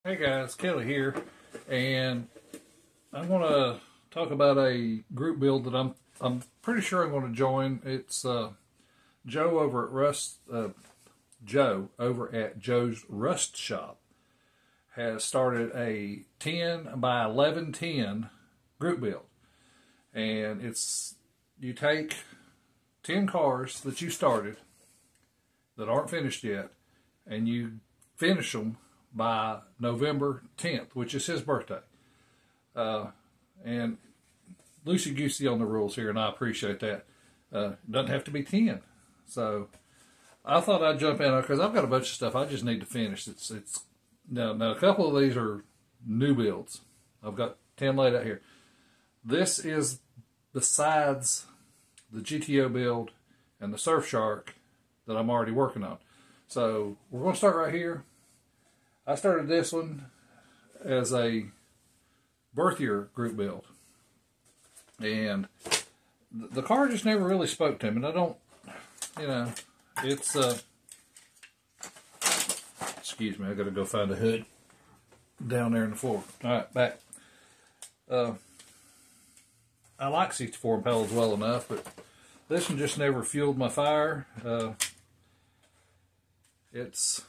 Hey guys, Kelly here, and I'm going to talk about a group build that I'm pretty sure I'm going to join. It's Joe over at Joe's Rust Shop has started a 10 by 1110 group build, and it's you take 10 cars that you started that aren't finished yet, and you finish them by November 10th, which is his birthday. And loosey-goosey on the rules here, and I appreciate that. Doesn't have to be 10. So I thought I'd jump in because I've got a bunch of stuff I just need to finish. It's now a couple of these are new builds. I've got 10 laid out here. This is besides the GTO build and the Surfshark that I'm already working on. So we're going to start right here. I started this one as a birth year group build, and the car just never really spoke to me, and I don't, it's, excuse me, I gotta go find a hood down there in the floor. Alright, back. I like 64 Impalas well enough, but this one just never fueled my fire. It's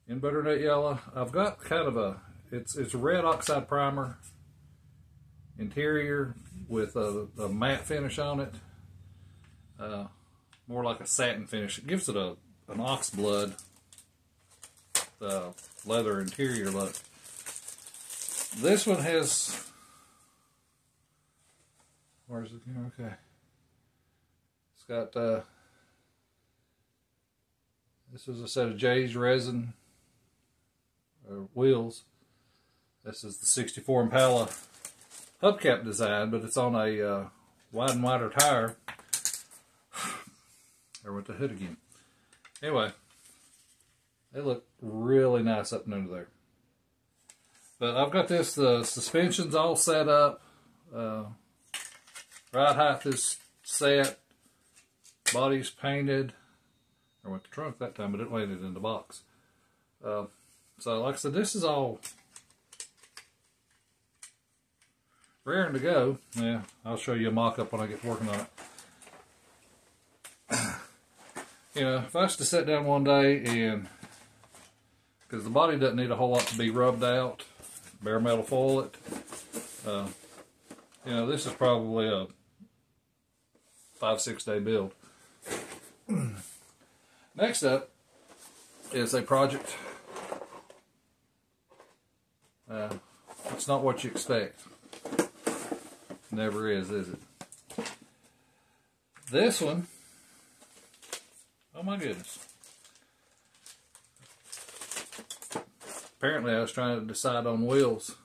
in butternut yellow. I've got kind of it's a red oxide primer interior with a matte finish on it, more like a satin finish. It gives it an ox blood leather interior look. This one has, where's it? Okay, it's got this is a set of J's resin wheels. This is the 64 Impala hubcap design, but it's on a wide and wider tire. There went the hood again. Anyway, they look really nice up and under there. But I've got this, the suspension's all set up. Ride height is set. Body's painted. I went to the trunk that time, but it landed in the box. So like I said, this is all raring to go. Yeah, I'll show you a mock-up when I get working on it. If I was to sit down one day and, because the body doesn't need a whole lot to be rubbed out, bare metal foil it. This is probably a 5-6 day build. Next up is a project. It's not what you expect. Never is it? This one, oh my goodness. Apparently I was trying to decide on wheels.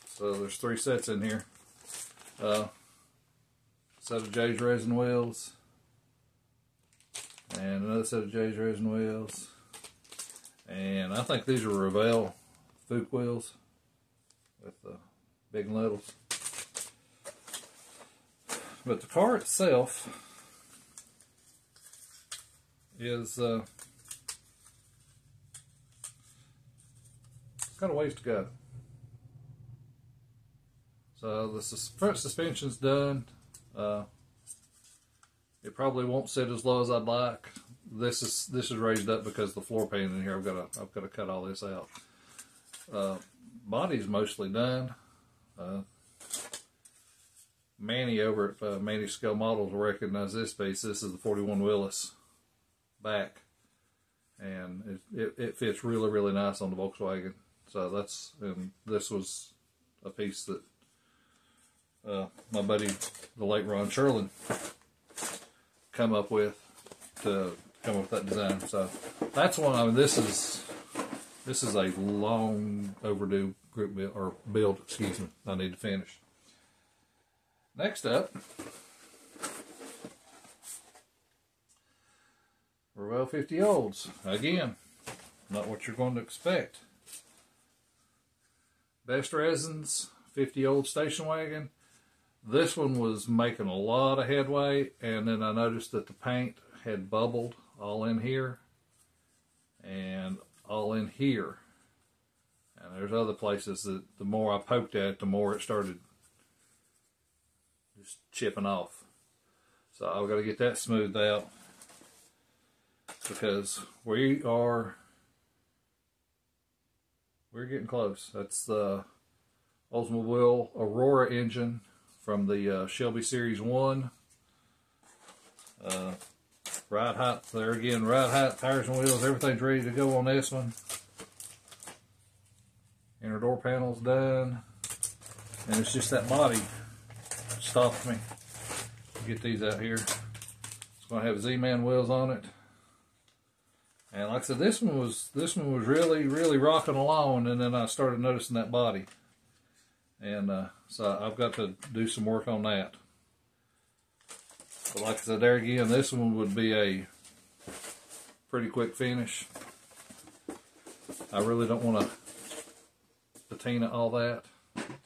So there's 3 sets in here. Set of J's resin wheels. And another set of J's resin wheels. And I think these are Revell Fuchs wheels with the big and littles. But the car itself is it's got a ways to go. So the front suspension's done. It probably won't sit as low as I'd like. This is raised up because the floor pan in here. I've got to cut all this out. Body's mostly done. Manny over at Manny Scale Models will recognize this piece. This is the 41 Willis back, and it fits really, really nice on the Volkswagen. So this was a piece that my buddy, the late Ron Sherlin, come up with to come up with that design. So that's one. I mean, this is a long overdue group build. Excuse me. I need to finish. Next up, Revell 50 Olds. Again, not what you're going to expect. Best Resins 50 Old station wagon. This one was making a lot of headway, and then I noticed that the paint had bubbled all in here, and all in here. And there's other places that the more I poked at it, the more it started just chipping off. So I've got to get that smoothed out, because we're getting close. That's the Oldsmobile Aurora engine from the Shelby Series 1. Ride height, there again, ride height, tires and wheels, everything's ready to go on this one. Inner door panel's done. And it's just that body stopped me. Get these out here. It's going to have Z-Man wheels on it. And like I said, this one was really, really rocking along, and then I started noticing that body. And so I've got to do some work on that. But like I said, there again, this one would be a pretty quick finish. I really don't want to patina all that.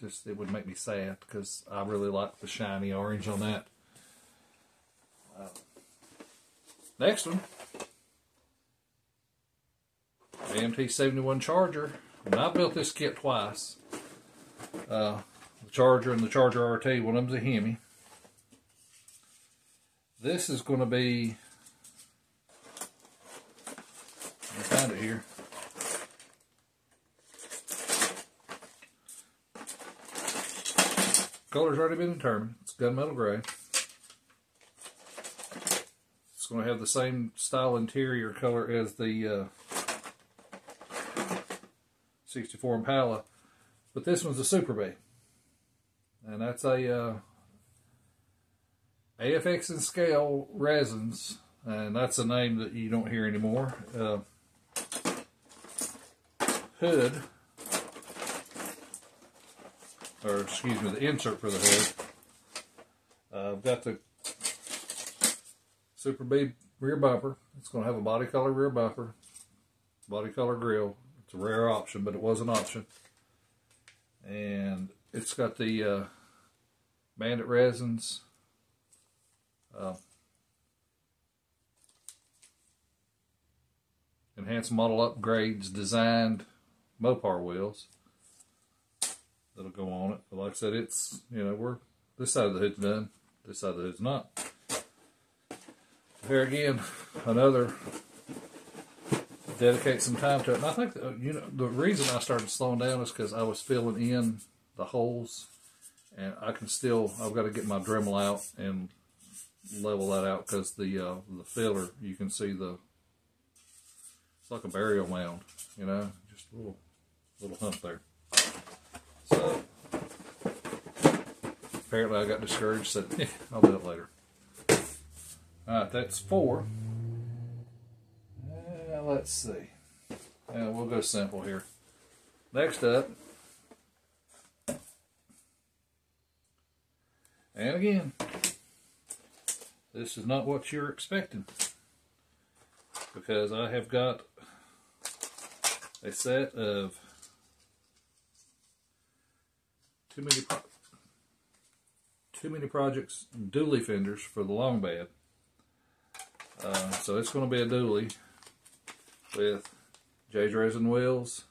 Just, it would make me sad, because I really like the shiny orange on that. Next one, AMT 71 Charger. And I built this kit twice. The Charger and the Charger RT. One of them's a Hemi. This is going to be, let me find it here. Color's already been determined. It's gunmetal gray. It's going to have the same style interior color as the 64 Impala, but this one's a Super Bee, and that's a AFX and Scale resins, and that's a name that you don't hear anymore. Hood, or excuse me, the insert for the hood. I've got the Super Bee rear bumper. It's going to have a body color rear bumper, body color grille. It's a rare option, but it was an option. And it's got the Bandit resins, enhanced model upgrades designed Mopar wheels that'll go on it. But like I said, it's, you know, this side of the hood's done, this side of the hood's not. Here again, another, dedicate some time to it. And I think, you know, the reason I started slowing down is because I was filling in the holes, and I can still, I've got to get my Dremel out and level that out, because the filler, you can see it's like a burial mound, you know, just a little hump there. So apparently I got discouraged, said, I'll do it later. Alright, that's 4. Let's see. We'll go simple here. Next up, and again, this is not what you're expecting, because I have got a set of Too Many Projects dually fenders for the long bed. So it's going to be a dually with J's resin wheels,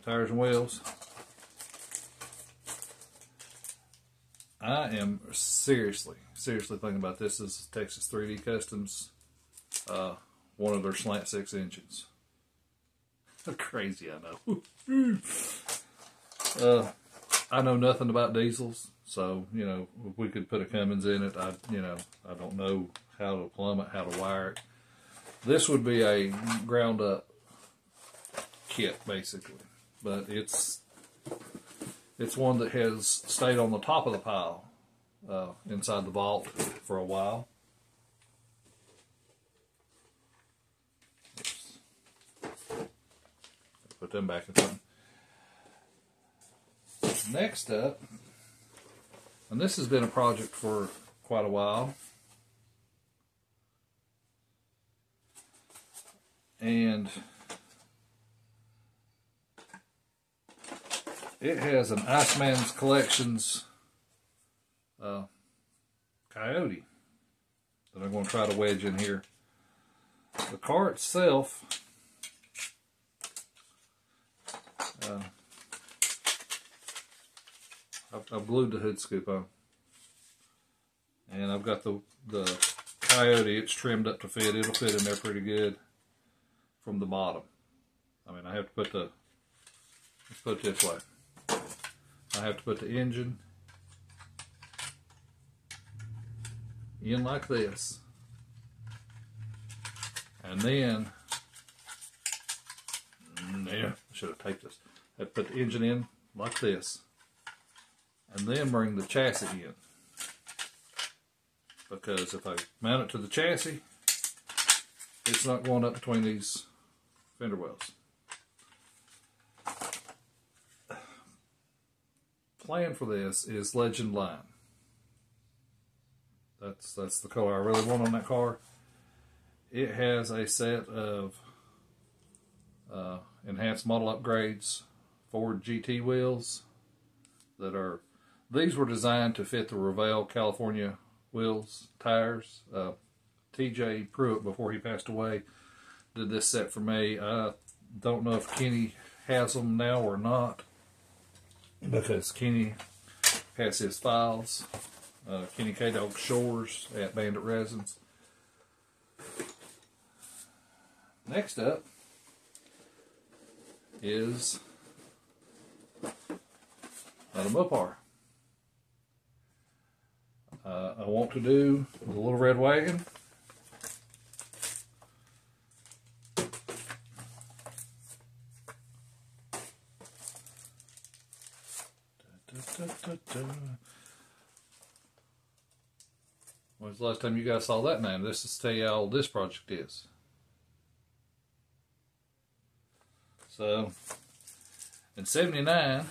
tires and wheels. I am seriously thinking about this as Texas 3D Customs, one of their slant 6 engines. Crazy, I know. I know nothing about diesels, so, you know, if we could put a Cummins in it, I don't know how to plumb it, how to wire it. This would be a ground up kit, basically, but it's one that has stayed on the top of the pile inside the vault for a while. Oops. Put them back in front. Next up, and this has been a project for quite a while, and it has an Iceman's Collections Coyote that I'm going to try to wedge in here. The car itself, I've glued the hood scoop on, and I've got the Coyote. It's trimmed up to fit. It'll fit in there pretty good from the bottom. I mean, I have to put the, let's put it this way. I have to put the engine in like this, and then, yeah, I should have taped this. I have to put the engine in like this, and then bring the chassis in. Because if I mount it to the chassis, it's not going up between these fender wells. Plan for this is Legend Line. That's the color I really want on that car. It has a set of enhanced model upgrades Ford GT wheels that are, these were designed to fit the Revell California wheels, tires. TJ Pruitt, before he passed away, did this set for me. I don't know if Kenny has them now or not, because Kenny has his files. Kenny K-Dog Shores at Bandit Resins. Next up is another Mopar. I want to do the Little Red Wagon. When's the last time you guys saw that name? This is to tell you how old this project is. So, in '79,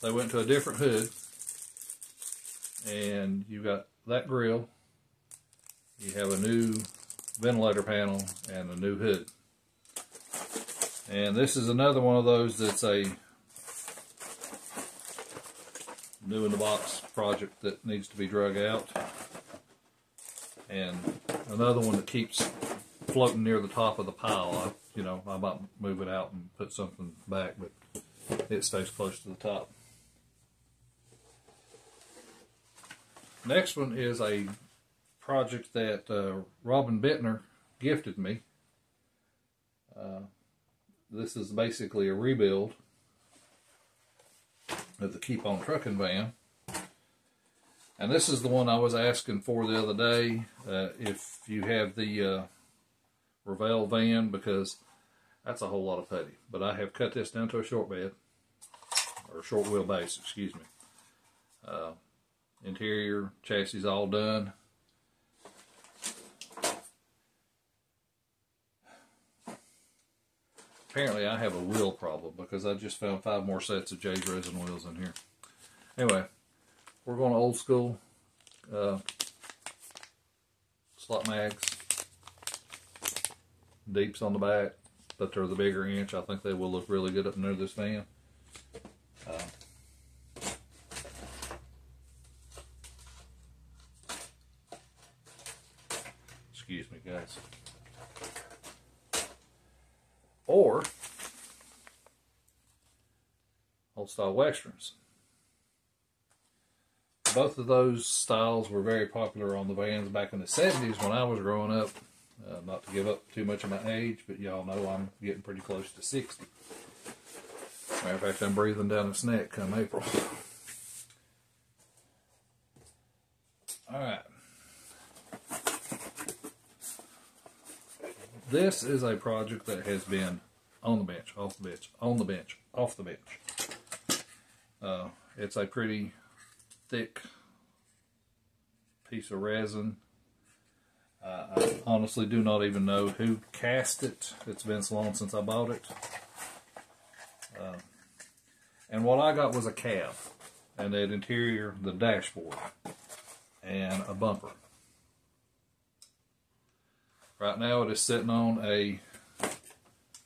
they went to a different hood, and you got that grill, you have a new ventilator panel, and a new hood. And this is another one of those that's a new in the box project that needs to be drug out, and another one that keeps floating near the top of the pile. I might move it out and put something back, but it stays close to the top. Next one is a project that Robin Bittner gifted me. This is basically a rebuild of the Keep On Truckin' van. And this is the one I was asking for the other day, if you have the Revell van, because that's a whole lot of putty. But I have cut this down to a short bed, or short wheelbase, excuse me. Interior, chassis all done. Apparently I have a wheel problem, because I just found 5 more sets of Jay's resin wheels in here. Anyway, we're going old school. Slot mags. Deeps on the back, but they're the bigger inch. I think they will look really good up near this van. Excuse me, guys. Or old style westerns. Both of those styles were very popular on the vans back in the 70s when I was growing up. Not to give up too much of my age, but y'all know I'm getting pretty close to 60. Matter of fact, I'm breathing down its neck come April. Alright. This is a project that has been on the bench, off the bench, on the bench, off the bench. It's a pretty thick piece of resin. I honestly do not even know who cast it. It's been so long since I bought it. And what I got was a cab, and that interior, the dashboard, and a bumper. Right now it is sitting on a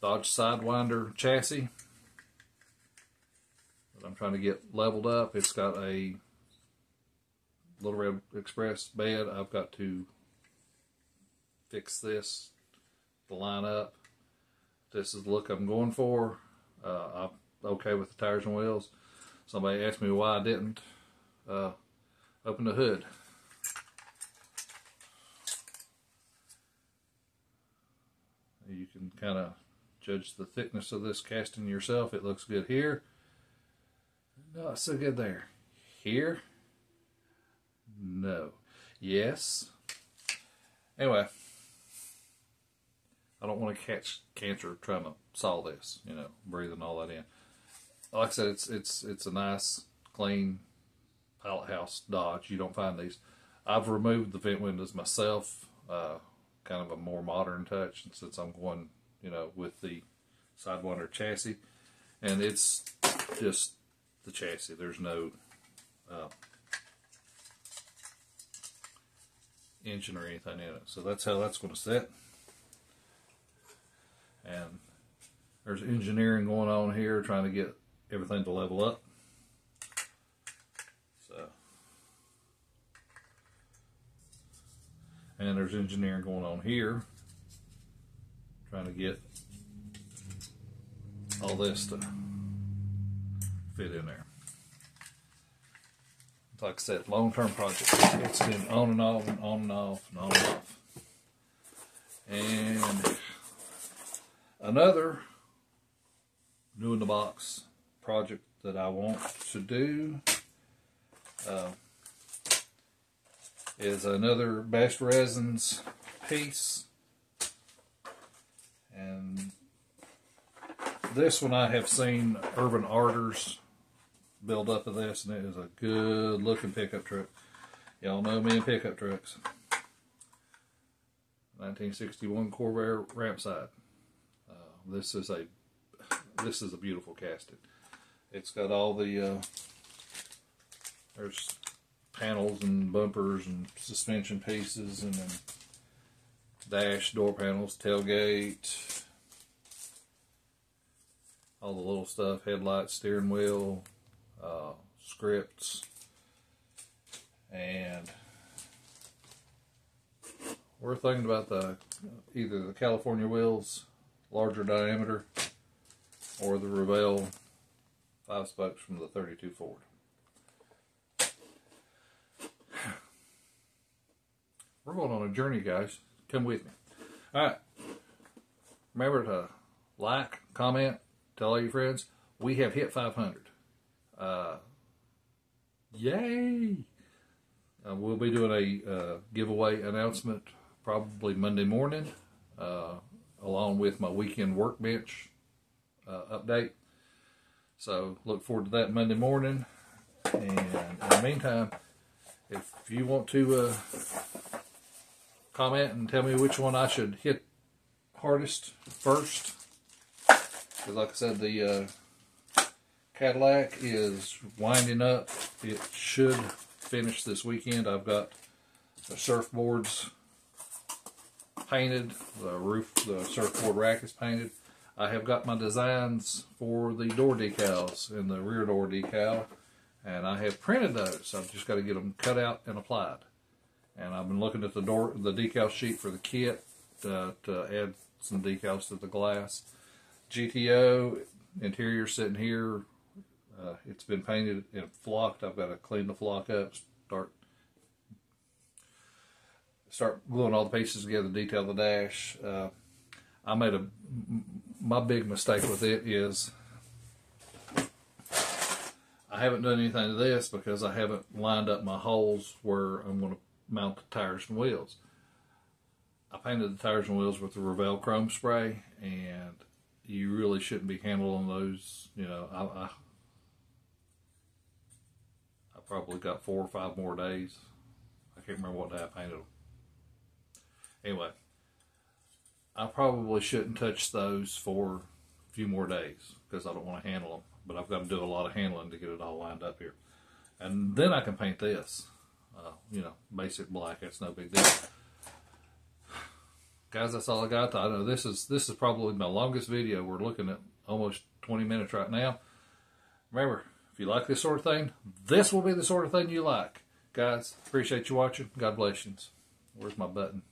Dodge Sidewinder chassis that I'm trying to get leveled up. It's got a Little Red Express bed. I've got to fix this to line up. This is the look I'm going for. I'm okay with the tires and wheels. Somebody asked me why I didn't open the hood. You can kind of judge the thickness of this casting yourself. It looks good here. Not so good there. Here? No. Yes. Anyway, I don't want to catch cancer trying to saw this, you know, breathing all that in. Like I said, it's a nice, clean pilot house Dodge. You don't find these. I've removed the vent windows myself, kind of a more modern touch, since I'm going, you know, with the Sidewinder chassis, and it's just the chassis. There's no engine or anything in it. So that's how that's going to sit. And there's engineering going on here, trying to get everything to level up. So, and there's engineering going on here, trying to get all this to fit in there. Like I said, long-term project. It's been on and off and on and off and on and off. And another new in the box project that I want to do is another Best Resins piece. And this one I have seen Urban Arters build up of this, and it is a good looking pickup truck. Y'all know me and pickup trucks. 1961 Corvair ramp side. This is a beautiful casting. It's got all the there's panels and bumpers and suspension pieces, and then dash, door panels, tailgate, all the little stuff, headlights, steering wheel, scripts, and we're thinking about either the California wheels, larger diameter, or the Revell 5 spokes from the 32 Ford. We're going on a journey, guys. Come with me. Alright. Remember to like, comment, tell all your friends. We have hit 500. Yay! We'll be doing a giveaway announcement probably Monday morning, along with my weekend workbench update. So look forward to that Monday morning. And in the meantime, if you want to comment and tell me which one I should hit hardest first, because like I said, the Cadillac is winding up. It should finish this weekend. I've got the surfboards painted, the surfboard rack is painted. I have got my designs for the door decals and the rear door decal, and I have printed those. I've just got to get them cut out and applied. And I've been looking at the decal sheet for the kit to add some decals to the glass. GTO interior sitting here. It's been painted and flocked. I've got to clean the flock up, start gluing all the pieces together, detail the dash. I made my big mistake with it is I haven't done anything to this because I haven't lined up my holes where I'm going to mount the tires and wheels. I painted the tires and wheels with the Revell chrome spray, and you really shouldn't be handling those. You know, I probably got 4 or 5 more days. I can't remember what day I painted them. Anyway, I probably shouldn't touch those for a few more days because I don't want to handle them. But I've got to do a lot of handling to get it all lined up here. And then I can paint this. You know, basic black. That's no big deal. Guys, that's all I got. I know this is probably my longest video. We're looking at almost 20 minutes right now. Remember, if you like this sort of thing, this will be the sort of thing you like. Guys, appreciate you watching. God bless you. Where's my button?